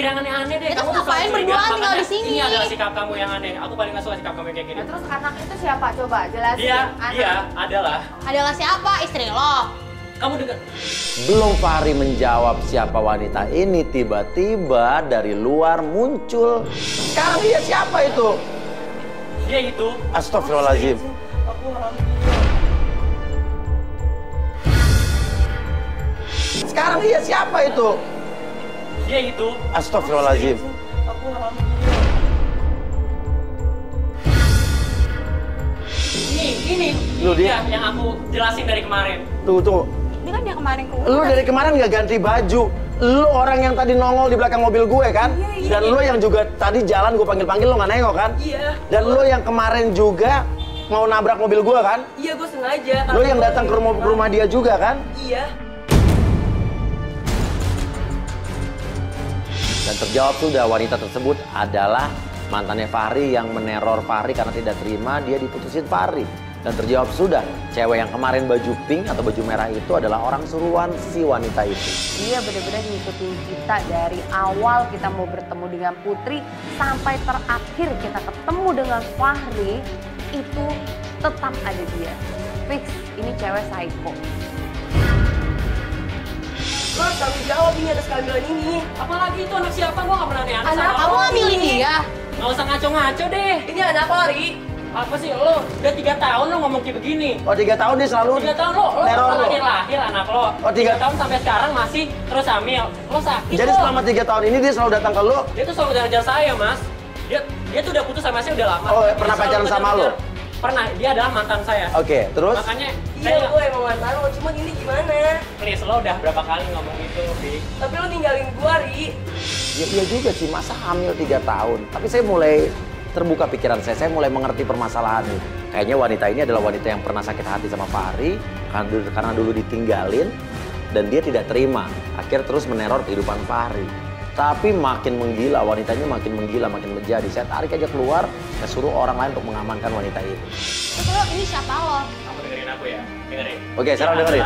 mikir yang aneh-aneh deh. Ya, Kamu terus ngapain berdua tinggal di sini? Ini adalah sikap kamu yang aneh. Aku paling gak suka sikap kamu kayak gini. Nah, terus anak itu siapa? Coba jelasin. Dia adalah. Adalah siapa? Istri lo. Kamu dengar? Belum Fahri menjawab siapa wanita ini, tiba-tiba dari luar muncul. Sekarang dia siapa itu? Dia itu. Astagfirullahaladzim. Sekarang dia siapa itu? Dia itu. Astagfirullahaladzim. Ini Lu dia yang aku jelasin dari kemarin. Tuh. Ini kan dia kemarin keluar. Lu dari kemarin nggak ganti baju. Lu orang yang tadi nongol di belakang mobil gue kan? Iya. Dan lu yang juga tadi jalan gue panggil-panggil lu nggak nengok kan? Iya. Dan lu yang kemarin juga mau nabrak mobil gue kan? Iya, gue sengaja. Lu yang datang ke rumah dia juga kan? Iya. Dan terjawab sudah wanita tersebut adalah mantannya Fahri yang meneror Fahri karena tidak terima dia diputusin Fahri. Dan terjawab sudah, cewek yang kemarin baju pink atau baju merah itu adalah orang suruhan si wanita itu. Dia benar-benar ngikutin kita dari awal kita mau bertemu dengan Putri sampai terakhir kita ketemu dengan Fahri, itu tetap ada dia. Fix, ini cewek psycho. Lo harus tanggung jawab ini atas kehamilan ini. Apalagi itu anak siapa? Gue gak pernah aneh-aneh sama Kamu ngambilin dia. Gak usah ngaco-ngaco deh. Ini anak lo, Ri. Apa sih lo? Udah 3 tahun lo ngomong kayak begini. Oh 3 tahun dia selalu 3 tahun lo teror lo. lahir anak lo. Oh, 3 tahun sampai sekarang masih terus hamil. Lo sakit. Jadi lo. selama 3 tahun ini dia selalu datang ke lu? Dia tuh selalu ngejar saya, Mas. Dia tuh udah putus sama saya udah lama. Oh, Dia pernah selalu pacaran sama lo? ngejar-ngejar. Pernah, dia adalah mantan saya. Oke, terus? Makanya Iya, gue emang mantan lo, cuman ini gimana? please, lo udah berapa kali ngomong itu, Ri? Tapi lo ninggalin gue, Ri. Ya iya juga sih, masa hamil 3 tahun. Tapi saya mulai terbuka pikiran saya mulai mengerti permasalahan ini. Kayaknya wanita ini adalah wanita yang pernah sakit hati sama Fahri karena dulu ditinggalin dan dia tidak terima. Akhirnya terus meneror kehidupan Fahri. Tapi makin menggila, wanitanya makin menggila, makin menjadi. Saya tarik aja keluar, saya suruh orang lain untuk mengamankan wanita itu. Terus lo, ini siapa lo? Kamu dengerin aku ya, dengerin. Oke, sekarang Ini dengerin.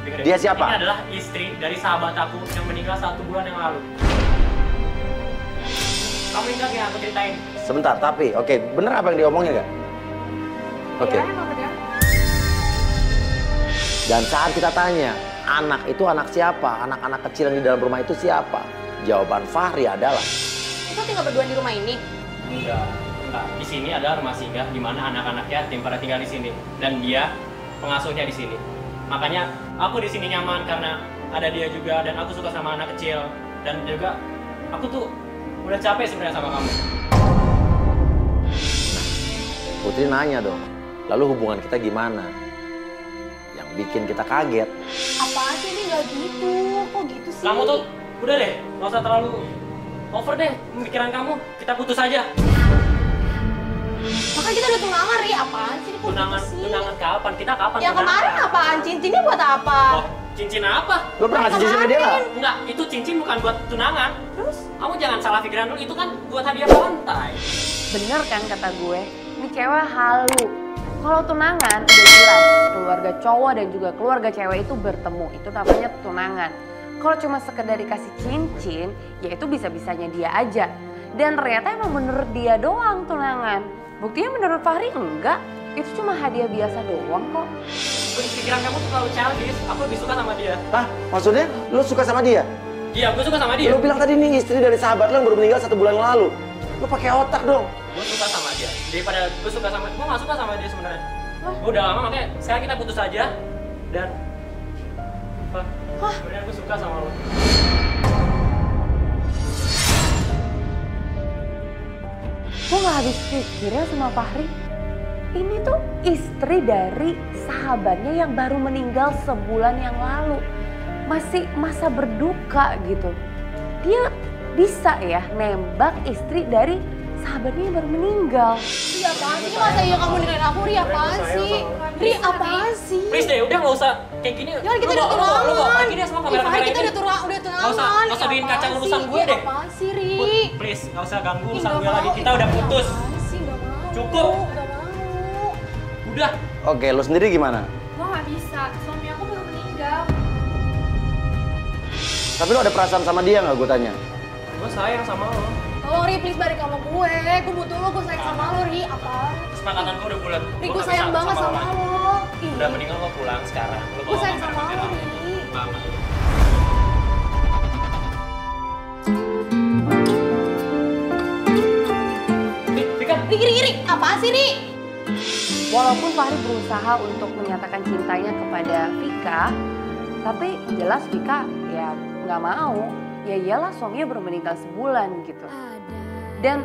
dengerin. Dia siapa? Ini adalah istri dari sahabat aku yang meninggal 1 bulan yang lalu. Kamu ingat ya aku ceritain? Sebentar, tapi oke, bener apa yang diomongnya gak? Oke. Ya, emang bener. Dan saat kita tanya, anak itu anak siapa? Anak-anak kecil yang di dalam rumah itu siapa? Jawaban Fahri adalah, Lo tinggal berdua di rumah ini? Enggak. Di sini adalah rumah singgah di mana anak-anak yatim pada tinggal di sini dan dia pengasuhnya di sini. Makanya aku di sini nyaman karena ada dia juga dan aku suka sama anak kecil dan juga aku tuh udah capek sebenarnya sama kamu. Putri nanya dong, lalu hubungan kita gimana? Yang bikin kita kaget. Apaan sih ini nggak gitu? Kok gitu sih? Kamu tuh udah deh, nggak usah terlalu over deh pemikiran kamu. Kita putus aja. Makanya kita udah tunangan, Ri. Apaan sih? Kok Tunangan, gitu sih? tunangan kapan? Kita kapan? Yang tunangan? kemarin apaan? Cincinnya buat apa? Oh, cincin apa? Lo pernah ngasih cincin ke dia nggak? Enggak, itu cincin bukan buat tunangan. Terus? Kamu jangan salah pikiran dulu, itu kan buat hadiah Valentine. Bener kan kata gue, ini cewek halu. Kalau tunangan udah jelas, keluarga cowok dan juga keluarga cewek itu bertemu, itu namanya tunangan. Kalau cuma sekedar dikasih cincin, ya itu bisa-bisanya dia aja. Dan ternyata emang menurut dia doang tunangan. Buktinya menurut Fahri enggak, itu cuma hadiah biasa doang kok. Pikiran kamu tuh terlalu childish, aku lebih suka sama dia. Hah? Maksudnya lo suka sama dia? Iya, gue suka sama dia. Lo bilang tadi nih istri dari sahabat lo yang baru meninggal 1 bulan yang lalu. Lo pakai otak dong. Gue suka sama dia. Daripada gue suka sama, gue gak suka sama dia sebenarnya. Gue udah lama makanya sekarang kita putus aja dan sebenarnya gue suka sama lo. Gue gak habis pikirnya sama Fahri. Ini tuh istri dari sahabatnya yang baru meninggal sebulan yang lalu. Masih masa berduka gitu. Dia bisa ya nembak istri dari sahabatnya yang baru meninggal. Ri, apaan sih? Masa iya kamu dengerin aku, Ri? Apaan sih? Ri, apaan sih? Please deh, udah gak usah kayak gini. Ya kita udah tunangan. Lo bawa pergi deh semua kamera-kamera Ri, kita ini. udah tunangan. Gak usah bikin kacau urusan gue deh. Apaan sih, Ri? Put, please, gak usah ganggu urusan Nggak gue lagi. mau. Kita udah putus. Apaan sih? Nggak mau. Cukup. Nggak mau. Udah. Oke, lo sendiri gimana? Gue gak bisa, suami aku baru meninggal. Tapi lo ada perasaan sama dia nggak gue tanya? Gue sayang sama lo. Tolong Ri, please balik sama gue. Gue butuh lo, gue sayang sama lo Ri. Apa? Kesepakatan gue udah bulat. Ri, gue sayang banget sama lo. Ih. Udah mendingan lo pulang sekarang. Gue sayang sama lo Ri. Banget. Ri, apaan sih Ri? Walaupun Fahri berusaha untuk menyatakan cintanya kepada Vika, tapi jelas Vika ya nggak mau. Ya iyalah suaminya baru meninggal sebulan gitu. Dan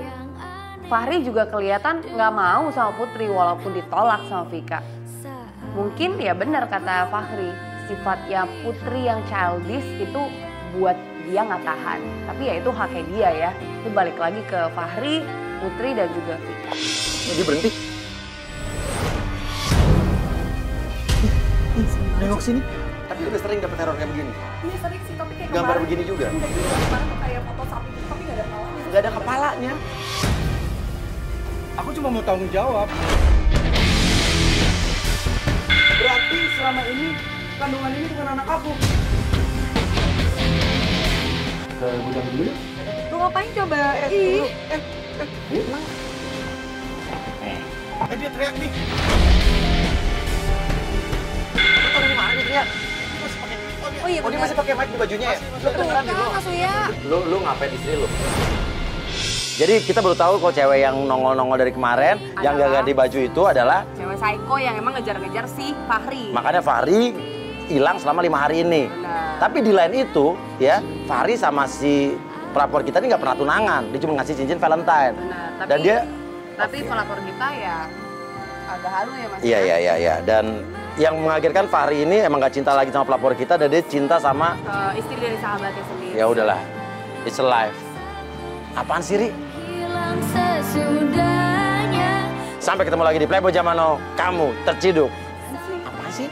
Fahri juga kelihatan nggak mau sama Putri walaupun ditolak sama Vika. Mungkin ya benar kata Fahri, sifatnya Putri yang childish itu buat dia nggak tahan. Tapi ya itu haknya dia ya. Itu balik lagi ke Fahri, Putri dan juga Vika. Jadi berhenti. Nengok sini. Tapi udah sering dapet teror kayak begini. Iya sering sih, tapi kayak Gambar begini juga. kemarin tuh kayak foto sapi gitu, tapi nggak ada kepalanya. Gak ada kepalanya. Aku cuma mau tanggung jawab. Berarti selama ini kandungan ini bukan anak aku. Ke gudang dulu yuk. Lu ngapain coba? Dia teriak nih. Tahu dari mana dia teriak? Oh iya Oh dia masih pakai mic di bajunya ya? Tuh kan Mas Uya. Lu ngapain istri lu? Jadi kita baru tahu kok cewek yang nongol-nongol dari kemarin, yang gak ganti baju itu adalah Cewek psycho yang emang ngejar-ngejar si Fahri. makanya Fahri hilang selama 5 hari ini. Benar. Tapi di lain itu, ya Fahri sama si pelapor kita ini nggak pernah tunangan. Dia cuma ngasih cincin Valentine. Benar, Dan dia, tapi pelapor kita ya agak halu ya Mas. iya. Dan yang mengagetkan Fahri ini emang gak cinta lagi sama pelapor kita, dan dia cinta sama, Istri dari sahabatnya sendiri. ya udahlah, it's a life. Apaan sih, Ri? Sampai ketemu lagi di Playboy Zaman Now, kamu terciduk. Apaan sih?